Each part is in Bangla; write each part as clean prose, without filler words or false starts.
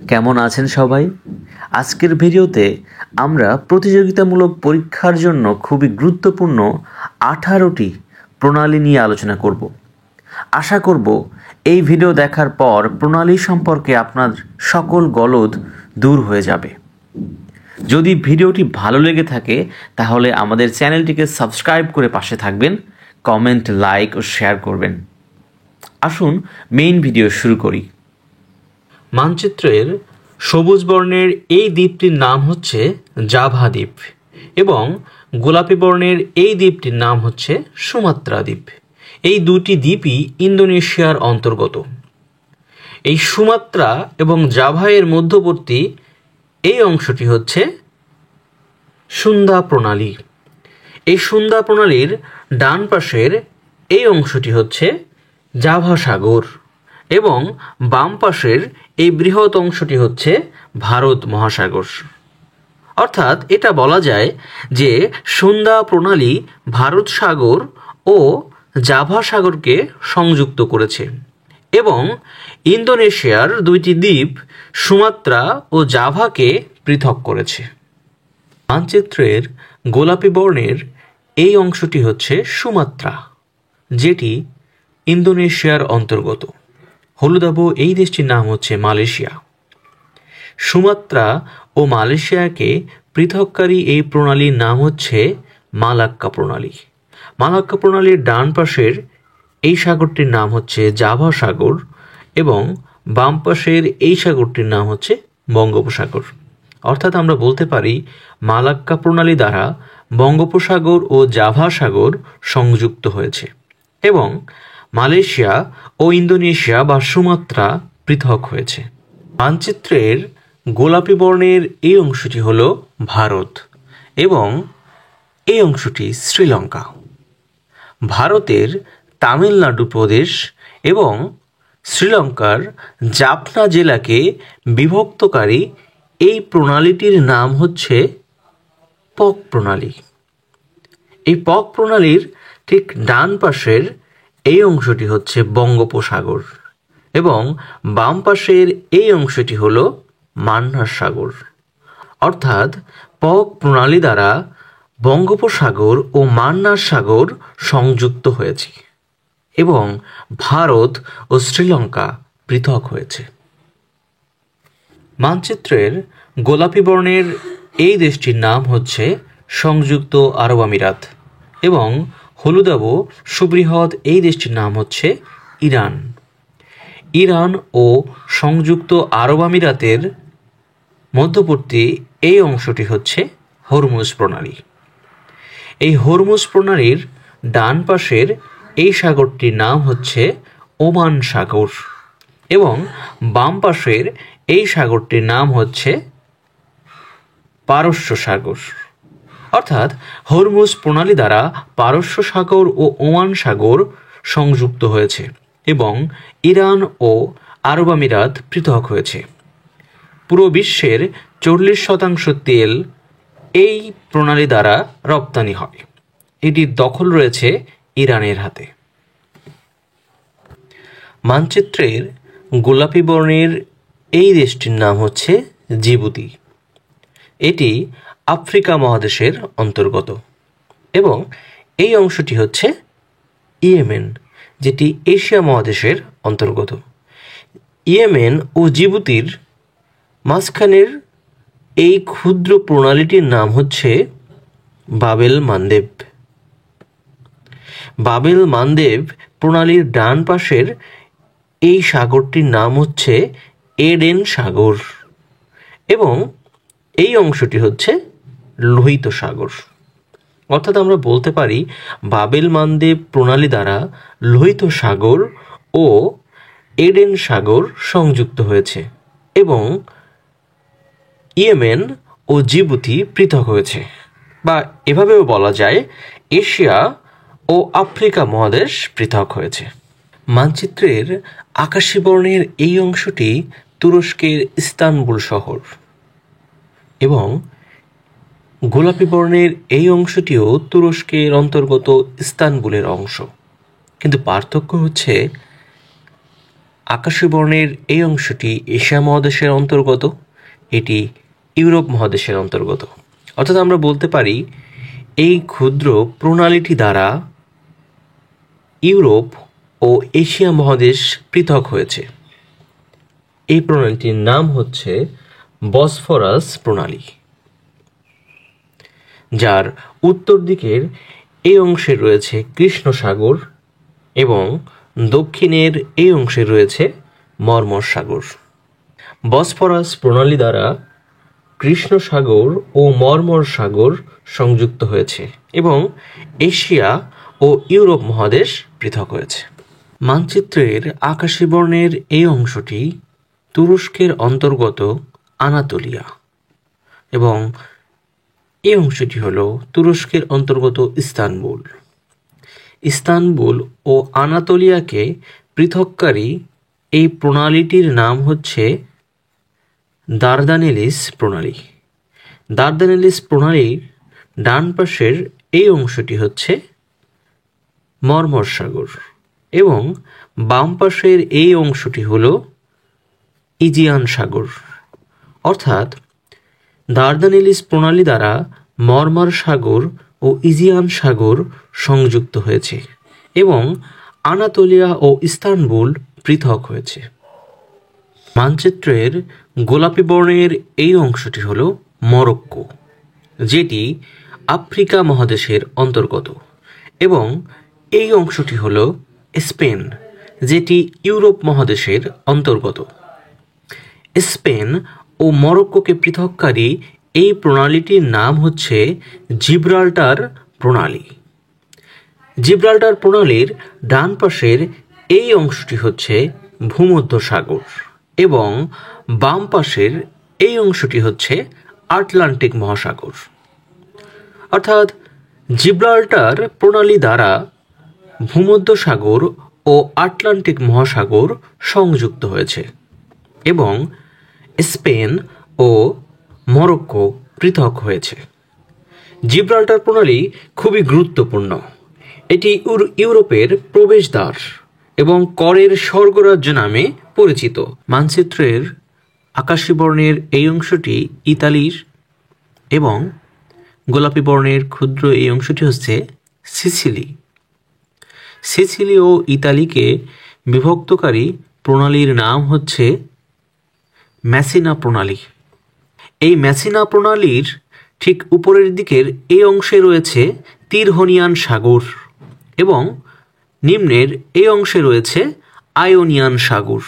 কেমন আছেন সবাই? আজকের ভিডিওতে আমরা প্রতিযোগিতামূলক পরীক্ষার জন্য খুবই গুরুত্বপূর্ণ 18টি প্রণালী নিয়ে আলোচনা করব। আশা করব এই ভিডিও দেখার পর প্রণালী সম্পর্কে আপনার সকল গলদ দূর হয়ে যাবে। যদি ভিডিওটি ভালো লেগে থাকে তাহলে আমাদের চ্যানেলটিকে সাবস্ক্রাইব করে পাশে থাকবেন, কমেন্ট, লাইক ও শেয়ার করবেন। আসুন মেইন ভিডিও শুরু করি। মানচিত্রের সবুজ বর্ণের এই দ্বীপটির নাম হচ্ছে জাভা দ্বীপ এবং গোলাপি বর্ণের এই দ্বীপটির নাম হচ্ছে সুমাত্রা দ্বীপ। এই দুটি দ্বীপই ইন্দোনেশিয়ার অন্তর্গত। এই সুমাত্রা এবং জাভা এর মধ্যবর্তী এই অংশটি হচ্ছে সুন্দা প্রণালী। এই সুন্দা প্রণালীর ডান পাশের এই অংশটি হচ্ছে জাভা সাগর এবং বাম পাশের এই বৃহৎ অংশটি হচ্ছে ভারত মহাসাগর। অর্থাৎ এটা বলা যায় যে সুন্দা প্রণালী ভারত সাগর ও জাভা সাগরকে সংযুক্ত করেছে এবং ইন্দোনেশিয়ার দুইটি দ্বীপ সুমাত্রা ও জাভাকে পৃথক করেছে। মানচিত্রের গোলাপি বর্ণের এই অংশটি হচ্ছে সুমাত্রা, যেটি ইন্দোনেশিয়ার অন্তর্গত। হলুদাভ এই দেশটির নাম হচ্ছে মালয়েশিয়া। সুমাত্রা ও মালয়েশিয়াকে পৃথককারী এই প্রণালীর নাম হচ্ছে মালাক্কা প্রণালী। মালাক্কা প্রণালীর ডান পাশের এই সাগরটির নাম হচ্ছে জাভা সাগর এবং বাম পাশের এই সাগরটির নাম হচ্ছে বঙ্গোপসাগর। অর্থাৎ আমরা বলতে পারি মালাক্কা প্রণালী দ্বারা বঙ্গোপসাগর ও জাভা সাগর সংযুক্ত হয়েছে এবং মালয়েশিয়া ও ইন্দোনেশিয়া বা সুমাত্রা পৃথক হয়েছে। মানচিত্রের গোলাপি বর্ণের এই অংশটি হল ভারত এবং এই অংশটি শ্রীলঙ্কা। ভারতের তামিলনাড়ু প্রদেশ এবং শ্রীলঙ্কার জাফনা জেলাকে বিভক্তকারী এই প্রণালীটির নাম হচ্ছে পক প্রণালী। এই পক প্রণালীর ঠিক ডান পাশের এই অংশটি হচ্ছে বঙ্গোপসাগর এবং বাম পাশের এই অংশটি হল মান্নার সাগর। অর্থাৎ পক প্রণালী দ্বারা বঙ্গোপসাগর ও মান্নার সাগর সংযুক্ত হয়েছে এবং ভারত ও শ্রীলঙ্কা পৃথক হয়েছে। মানচিত্রের গোলাপি বর্ণের এই দেশটির নাম হচ্ছে সংযুক্ত আরব আমিরাত এবং হলুদাভ সুবৃহৎ এই দেশটির নাম হচ্ছে ইরান। ইরান ও সংযুক্ত আরব আমিরাতের মধ্যবর্তী এই অংশটি হচ্ছে হরমুজ প্রণালী। এই হরমুজ প্রণালীর ডান পাশের এই সাগরটির নাম হচ্ছে ওমান সাগর এবং বাম পাশের এই সাগরটির নাম হচ্ছে পারস্য সাগর। অর্থাৎ হরমুজ প্রণালী দ্বারা পারস্য সাগর ও ওমান সাগর সংযুক্ত হয়েছে এবং ইরান ও আরব আমিরাত পৃথক হয়েছে। পুরো বিশ্বের 40% তেল এই প্রণালী দ্বারা রপ্তানি হয়। এটির দখল রয়েছে ইরানের হাতে। মানচিত্রের গোলাপি বর্ণের এই দেশটির নাম হচ্ছে জিবুতি। এটি আফ্রিকা মহাদেশের অন্তর্গত এবং এই অংশটি হচ্ছে ইয়েমেন, যেটি এশিয়া মহাদেশের অন্তর্গত। ইয়েমেন ও জিবুতির মাঝখানের এই ক্ষুদ্র প্রণালীটির নাম হচ্ছে বাবেল মান্দেব। বাবেল মান্দেব প্রণালীর ডান পাশের এই সাগরটির নাম হচ্ছে এডেন সাগর এবং এই অংশটি হচ্ছে লোহিত সাগর। অর্থাৎ আমরা বলতে পারি বাবেল মান্দেব প্রণালী দ্বারা লোহিত সাগর ও এডেন সাগর সংযুক্ত হয়েছে এবং ইয়েমেন ও জিবুতি পৃথক হয়েছে, বা এভাবেও বলা যায় এশিয়া ও আফ্রিকা মহাদেশ পৃথক হয়েছে। মানচিত্রের আকাশী বর্ণের এই অংশটি তুরস্কের ইস্তানবুল শহর এবং গোলাপি বর্ণের এই অংশটিও তুরস্কের অন্তর্গত ইস্তানবুলের অংশ, কিন্তু পার্থক্য হচ্ছে আকাশী বর্ণের এই অংশটি এশিয়া মহাদেশের অন্তর্গত, এটি ইউরোপ মহাদেশের অন্তর্গত। অর্থাৎ আমরা বলতে পারি এই ক্ষুদ্র প্রণালীটি দ্বারা ইউরোপ ও এশিয়া মহাদেশ পৃথক হয়েছে। এই প্রণালীটির নাম হচ্ছে বসফরাস প্রণালী, যার উত্তর দিকের এই অংশে রয়েছে কৃষ্ণ সাগর এবং দক্ষিণের এই অংশে রয়েছে মর্মর সাগর। বসফরাস প্রণালী দ্বারা কৃষ্ণ সাগর ও মর্মর সাগর সংযুক্ত হয়েছে এবং এশিয়া ও ইউরোপ মহাদেশ পৃথক হয়েছে। মানচিত্রের আকাশী বর্ণের এই অংশটি তুরস্কের অন্তর্গত আনাতোলিয়া এবং এই অংশটি হল তুরস্কের অন্তর্গত ইস্তানবুল। ইস্তানবুল ও আনাতোলিয়াকে পৃথককারী এই প্রণালীটির নাম হচ্ছে দারদানেলিস প্রণালী। দারদানেলিস প্রণালীর ডান পাশের এই অংশটি হচ্ছে মর্মর সাগর এবং বাম পাশের এই অংশটি হল ইজিয়ান সাগর। অর্থাৎ দারদানেলিস প্রণালী দ্বারা মর্মর সাগর ও ইজিয়ান সাগর সংযুক্ত হয়েছে এবং আনাতোলিয়া ও ইস্তানবুল পৃথক হয়েছে। মানচিত্রের গোলাপি বর্ণের এই অংশটি হল মরক্কো, যেটি আফ্রিকা মহাদেশের অন্তর্গত, এবং এই অংশটি হল স্পেন, যেটি ইউরোপ মহাদেশের অন্তর্গত। স্পেন ও মরক্কোকে পৃথককারী এই প্রণালীটির নাম হচ্ছে জিব্রাল্টার প্রণালী। জিব্রাল্টার প্রণালীর ডান পাশের এই অংশটি হচ্ছে ভূমধ্য সাগর এবং বাম পাশের এই অংশটি হচ্ছে আটলান্টিক মহাসাগর। অর্থাৎ জিব্রাল্টার প্রণালী দ্বারা ভূমধ্য সাগর ও আটলান্টিক মহাসাগর সংযুক্ত হয়েছে এবং স্পেন ও মরক্কো পৃথক হয়েছে। জিব্রাল্টার প্রণালী খুবই গুরুত্বপূর্ণ। এটি ইউরোপের প্রবেশদ্বার এবং করের স্বর্গরাজ্য নামে পরিচিত। মানচিত্রের আকাশী বর্ণের এই অংশটি ইতালির এবং গোলাপি বর্ণের ক্ষুদ্র এই অংশটি হচ্ছে সিসিলি। সিসিলি ও ইতালিকে বিভক্তকারী প্রণালীর নাম হচ্ছে মেসিনা প্রণালী। এই মেসিনা প্রণালীর ঠিক উপরের দিকের এই অংশে রয়েছে তিরহোনিয়ান সাগর এবং নিম্নের এই অংশে রয়েছে আয়োনিয়ান সাগর।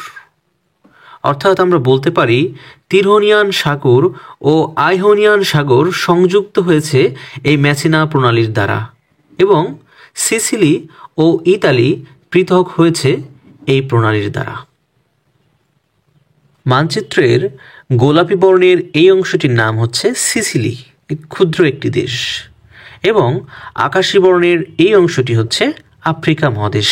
অর্থাৎ আমরা বলতে পারি তিরহোনিয়ান সাগর ও আয়োনিয়ান সাগর সংযুক্ত হয়েছে এই মেসিনা প্রণালীর দ্বারা এবং সিসিলি ও ইতালি পৃথক হয়েছে এই প্রণালীর দ্বারা। মানচিত্রের গোলাপি বর্ণের এই অংশটির নাম হচ্ছে সিসিলি, ক্ষুদ্র একটি দেশ, এবং আকাশী বর্ণের এই অংশটি হচ্ছে আফ্রিকা মহাদেশ।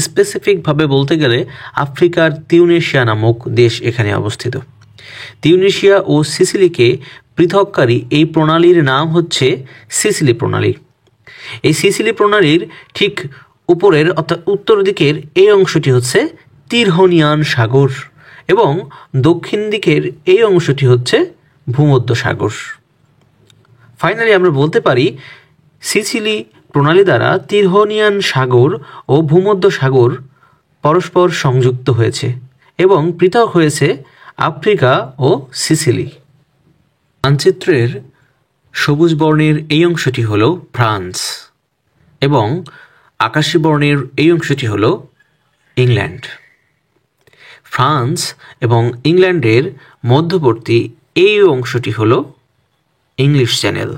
স্পেসিফিকভাবে বলতে গেলে আফ্রিকার তিউনেশিয়া নামক দেশ এখানে অবস্থিত। তিউনেশিয়া ও সিসিলিকে পৃথককারী এই প্রণালীর নাম হচ্ছে সিসিলি প্রণালী। এই সিসিলি প্রণালীর ঠিক উপরের অর্থাৎ উত্তর দিকের এই অংশটি হচ্ছে তিরহোনিয়ান সাগর এবং দক্ষিণ দিকের এই অংশটি হচ্ছে ভূমধ্য সাগর। ফাইনালি আমরা বলতে পারি সিসিলি প্রণালী দ্বারা তিরহোনিয়ান সাগর ও ভূমধ্য সাগর পরস্পর সংযুক্ত হয়েছে এবং পৃথক হয়েছে আফ্রিকা ও সিসিলি। মানচিত্রের সবুজ বর্ণের এই অংশটি হল ফ্রান্স এবং আকাশী বর্ণের এই অংশটি হল ইংল্যান্ড। ফ্রান্স এবং ইংল্যান্ডের মধ্যবর্তী এই অংশটি হল ইংলিশ চ্যানেল।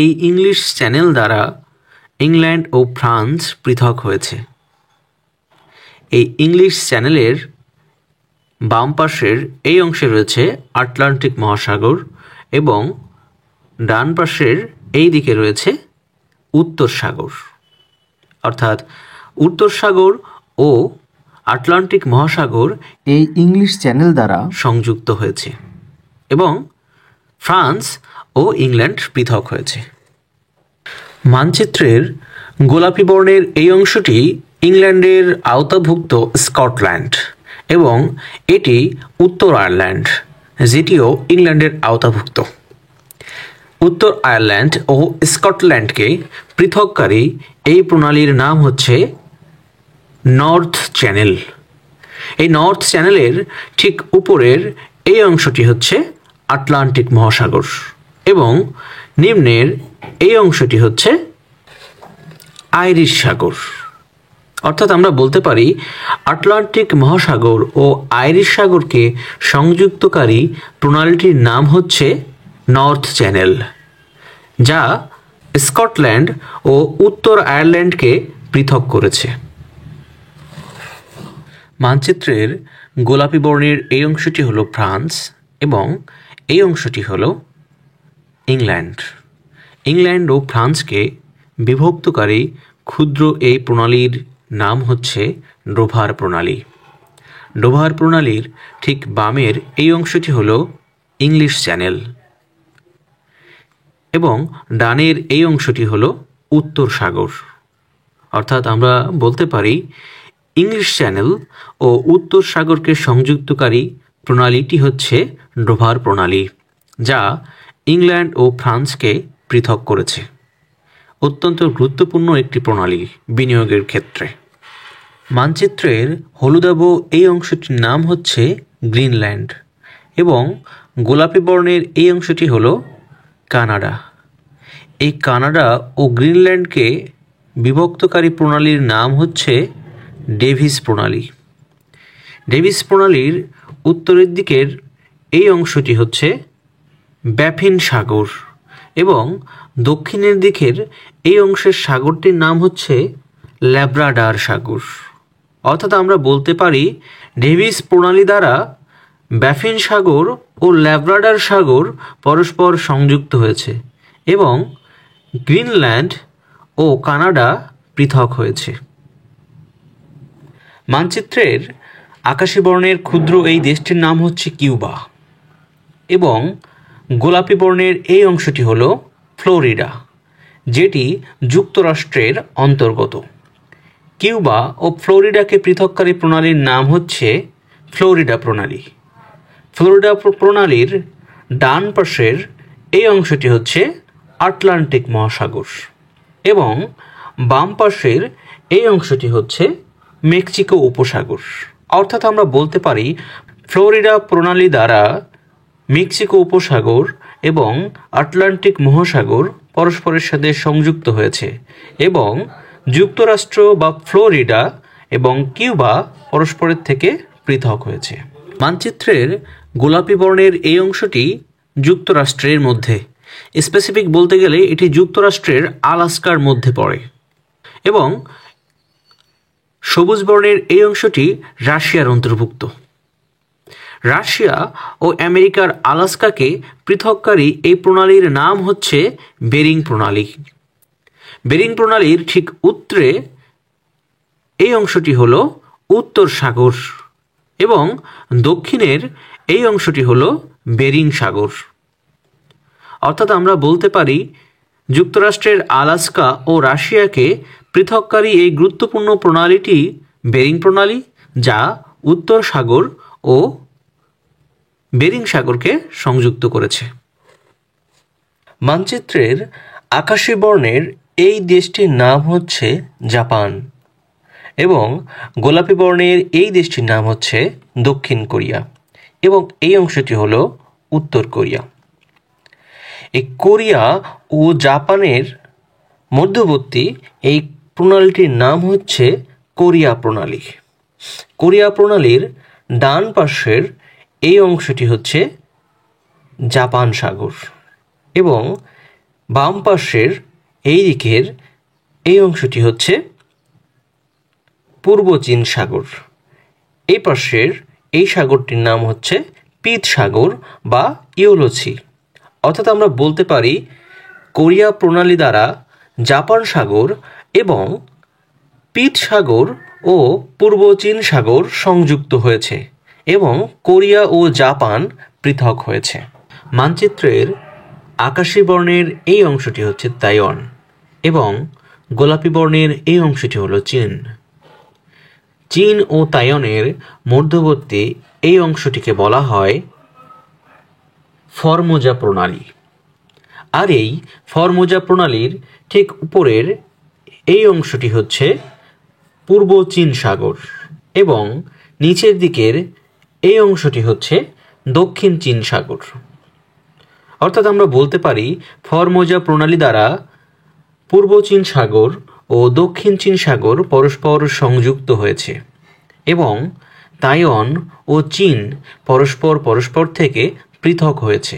এই ইংলিশ চ্যানেল দ্বারা ইংল্যান্ড ও ফ্রান্স পৃথক হয়েছে। এই ইংলিশ চ্যানেলের বাম পাশের এই অংশে রয়েছে আটলান্টিক মহাসাগর এবং ডান পাশের এই দিকে রয়েছে উত্তর সাগর। অর্থাৎ উত্তর সাগর ও আটলান্টিক মহাসাগর এই ইংলিশ চ্যানেল দ্বারা সংযুক্ত হয়েছে এবং ফ্রান্স ও ইংল্যান্ড পৃথক হয়েছে। মানচিত্রের গোলাপি বর্ণের এই অংশটি ইংল্যান্ডের আওতাভুক্ত স্কটল্যান্ড এবং এটি উত্তর আয়ারল্যান্ড, যেটিও ইংল্যান্ডের আওতাভুক্ত। উত্তর আয়ারল্যান্ড ও স্কটল্যান্ডকে পৃথককারী এই প্রণালীর নাম হচ্ছে নর্থ চ্যানেল। এই নর্থ চ্যানেলের ঠিক উপরের এই অংশটি হচ্ছে আটলান্টিক মহাসাগর এবং নিম্নের এই অংশটি হচ্ছে আইরিশ সাগর। অর্থাৎ আমরা বলতে পারি আটলান্টিক মহাসাগর ও আইরিশ সাগরকে সংযুক্তকারী প্রণালীটির নাম হচ্ছে নর্থ চ্যানেল, যা স্কটল্যান্ড ও উত্তর আয়ারল্যান্ডকে পৃথক করেছে। মানচিত্রের গোলাপি বর্ণের এই অংশটি হলো ফ্রান্স এবং এই অংশটি হলো ইংল্যান্ড। ইংল্যান্ড ও ফ্রান্সকে বিভক্তকারী ক্ষুদ্র এই প্রণালীর নাম হচ্ছে ডোভার প্রণালী। ডোভার প্রণালীর ঠিক বামের এই অংশটি হলো ইংলিশ চ্যানেল এবং ডানের এই অংশটি হলো উত্তর সাগর। অর্থাৎ আমরা বলতে পারি ইংলিশ চ্যানেল ও উত্তর সাগরকে সংযুক্তকারী প্রণালীটি হচ্ছে ডোভার প্রণালী, যা ইংল্যান্ড ও ফ্রান্সকে পৃথক করেছে। অত্যন্ত গুরুত্বপূর্ণ একটি প্রণালী বিনিয়োগের ক্ষেত্রে। মানচিত্রের হলুদাভ এই অংশটির নাম হচ্ছে গ্রিনল্যান্ড এবং গোলাপি বর্ণের এই অংশটি হলো কানাডা। এই কানাডা ও গ্রিনল্যান্ডকে বিভক্তকারী প্রণালীর নাম হচ্ছে ডেভিস প্রণালী। ডেভিস প্রণালীর উত্তরের দিকের এই অংশটি হচ্ছে ব্যাফিন সাগর এবং দক্ষিণের দিকের এই অংশের সাগরটির নাম হচ্ছে ল্যাব্রাডার সাগর। অর্থাৎ আমরা বলতে পারি ডেভিস প্রণালী দ্বারা ব্যাফিন সাগর ও ল্যাব্রাডার সাগর পরস্পর সংযুক্ত হয়েছে এবং গ্রিনল্যান্ড ও কানাডা পৃথক হয়েছে। মানচিত্রের আকাশী বর্ণের ক্ষুদ্র এই দেশটির নাম হচ্ছে কিউবা এবং গোলাপি বর্ণের এই অংশটি হলো ফ্লোরিডা, যেটি যুক্তরাষ্ট্রের অন্তর্গত। কিউবা ও ফ্লোরিডাকে পৃথককারী প্রণালীর নাম হচ্ছে ফ্লোরিডা প্রণালী। ফ্লোরিডা প্রণালীর ডান পাশের এই অংশটি হচ্ছে আটলান্টিক মহাসাগর এবং বাম পাশের এই অংশটি হচ্ছে মেক্সিকো উপসাগর। অর্থাৎ আমরা বলতে পারি ফ্লোরিডা প্রণালী দ্বারা মেক্সিকো উপসাগর এবং আটলান্টিক মহাসাগর পরস্পরের সাথে সংযুক্ত হয়েছে এবং যুক্তরাষ্ট্র বা ফ্লোরিডা এবং কিউবা পরস্পরের থেকে পৃথক হয়েছে। মানচিত্রের গোলাপি বর্ণের এই অংশটি যুক্তরাষ্ট্রের মধ্যে, স্পেসিফিক বলতে গেলে এটি যুক্তরাষ্ট্রের আলাস্কার মধ্যে পড়ে এবং সবুজ বর্ণের এই অংশটি রাশিয়ার অন্তর্ভুক্ত। রাশিয়া ও আমেরিকার আলাস্কাকে পৃথককারী এই প্রণালীর নাম হচ্ছে বেরিং প্রণালী। বেরিং প্রণালীর ঠিক উত্তরে এই অংশটি হলো উত্তর সাগর এবং দক্ষিণের এই অংশটি হলো বেরিং সাগর। অর্থাৎ আমরা বলতে পারি যুক্তরাষ্ট্রের আলাস্কা ও রাশিয়াকে পৃথককারী এই গুরুত্বপূর্ণ প্রণালীটি বেরিং প্রণালী, যা উত্তর সাগর ও বেরিং সাগরকে সংযুক্ত করেছে। মানচিত্রের আকাশী বর্ণের এই দেশটির নাম হচ্ছে জাপান এবং গোলাপি বর্ণের এই দেশটির নাম হচ্ছে দক্ষিণ কোরিয়া এবং এই অংশটি হলো উত্তর কোরিয়া। এই কোরিয়া ও জাপানের মধ্যবর্তী এই প্রণালীটির নাম হচ্ছে কোরিয়া প্রণালী। কোরিয়া প্রণালীর ডান পাশের এই অংশটি হচ্ছে জাপান সাগর এবং বাম পাশের এই দিকের এই অংশটি হচ্ছে পূর্ব চীন সাগর। এই পাশের এই সাগরটির নাম হচ্ছে পিত সাগর বা ইয়োলোসি। অর্থাৎ আমরা বলতে পারি কোরিয়া প্রণালী দ্বারা জাপান সাগর এবং পিত সাগর ও পূর্ব চীন সাগর সংযুক্ত হয়েছে এবং কোরিয়া ও জাপান পৃথক হয়েছে। মানচিত্রের আকাশী বর্ণের এই অংশটি হচ্ছে তাইওয়ান এবং গোলাপি বর্ণের এই অংশটি হলো চীন। চীন ও তাইওয়ানের মধ্যবর্তী এই অংশটিকে বলা হয় ফরমোজা প্রণালী। আর এই ফরমোজা প্রণালীর ঠিক উপরের এই অংশটি হচ্ছে পূর্ব চীন সাগর এবং নিচের দিকের এই অংশটি হচ্ছে দক্ষিণ চীন সাগর। অর্থাৎ আমরা বলতে পারি ফরমোজা প্রণালী দ্বারা পূর্ব চীন সাগর ও দক্ষিণ চীন সাগর পরস্পর সংযুক্ত হয়েছে এবং তাইওয়ান ও চীন পরস্পর থেকে পৃথক হয়েছে।